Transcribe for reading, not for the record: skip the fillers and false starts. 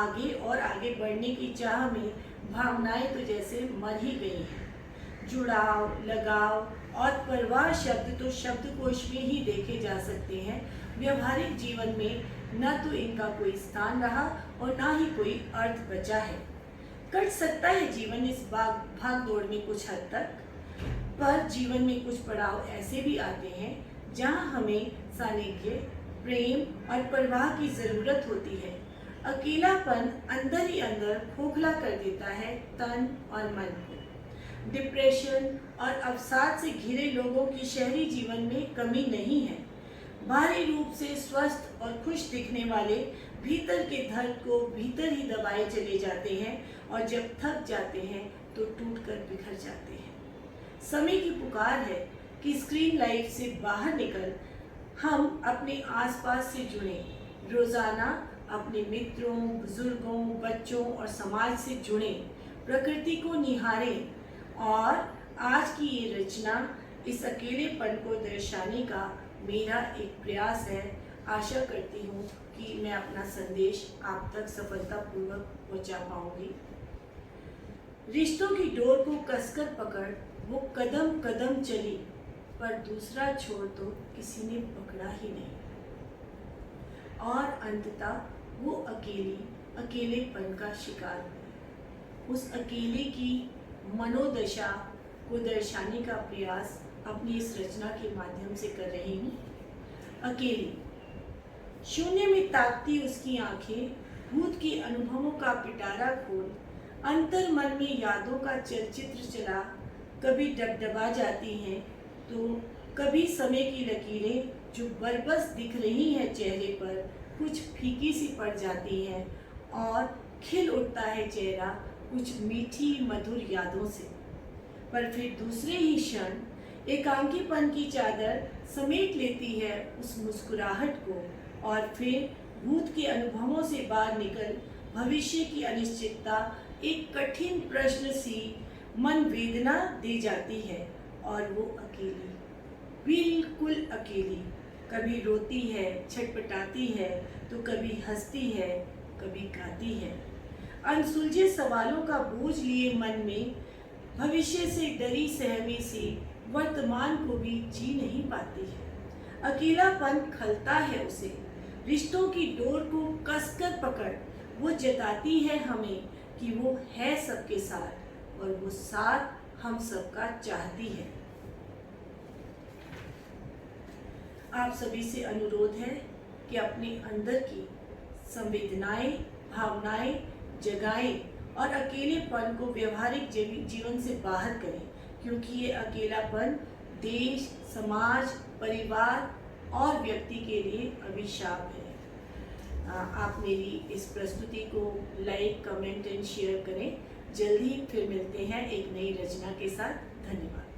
आगे और आगे बढ़ने की चाह में भावनाएं तो जैसे मर ही गई हैं। जुड़ाव, लगाव और परवाह शब्द तो शब्दकोश में ही देखे जा सकते हैं। व्यवहारिक जीवन में न तो इनका कोई स्थान रहा और ना ही कोई अर्थ बचा है। कट सकता है जीवन इस भाग दौड़ में कुछ हद तक, पर जीवन में कुछ पड़ाव ऐसे भी आते हैं जहां हमें सानिध्य, प्रेम और परवाह की जरूरत होती है। अकेलापन अंदर ही अंदर खोखला कर देता है तन और मन को। डिप्रेशन और अवसाद से घिरे लोगों की शहरी जीवन में कमी नहीं है। बाहरी रूप से स्वस्थ और खुश दिखने वाले भीतर के दर्द को भीतर ही दबाए चले जाते हैं और जब थक जाते हैं तो टूटकर बिखर जाते हैं। समय की पुकार है कि स्क्रीन लाइफ से बाहर निकल हम अपने आसपास से जुड़ें। रोजाना अपने मित्रों, बुजुर्गों, बच्चों और समाज से जुड़ें, प्रकृति को निहारें और आज की ये रचना इस अकेलेपन को दर्शाने का मेरा एक प्रयास है। आशा करती हूँ कि मैं अपना संदेश आप तक सफलतापूर्वक पहुँचा पाऊँगी। रिश्तों की डोर को कसकर पकड़ वो कदम कदम चली, पर दूसरा छोर तो किसी ने पकड़ा ही नहीं। और अंततः वो अकेलेपन का शिकार हुई। उस अकेले की मनोदशा को दर्शाने का प्रयास अपनी इस रचना के माध्यम से कर रही हूँ। अकेली, शून्य में ताकती उसकी आंखें, भूत के अनुभवों का पिटारा खोल, अंतर मन में यादों का चलचित्र चला, कभी डगडगा जाती हैं तो कभी समय की लकीरें जो बरबस दिख रही हैं चेहरे पर कुछ फीकी सी पड़ जाती हैं और खिल उठता है चेहरा कुछ मीठी मधुर यादों से। पर फिर दूसरे ही क्षण एकांकीपन की चादर समेट लेती है उस मुस्कुराहट को और फिर भूत के अनुभवों से बाहर निकल भविष्य की अनिश्चितता एक कठिन प्रश्न सी मन वेदना दे जाती है। और वो अकेली, बिल्कुल अकेली, कभी रोती है, छटपटाती है तो कभी हंसती है, कभी गाती है। अनसुलझे सवालों का बोझ लिए मन में भविष्य से डरी सहमी सी वर्तमान को भी जी नहीं पाती है। अकेलापन खलता है उसे, रिश्तों की डोर को कसकर पकड़ वो जताती है हमें कि वो है सबके साथ और वो साथ हम सबका चाहती है। आप सभी से अनुरोध है कि अपने अंदर की संवेदनाएं, भावनाएं जगाएं और अकेलेपन को व्यवहारिक जीवन से बाहर करें, क्योंकि ये अकेलापन देश, समाज, परिवार और व्यक्ति के लिए अभिशाप है। आप मेरी इस प्रस्तुति को लाइक, कमेंट एंड शेयर करें। जल्द ही फिर मिलते हैं एक नई रचना के साथ। धन्यवाद।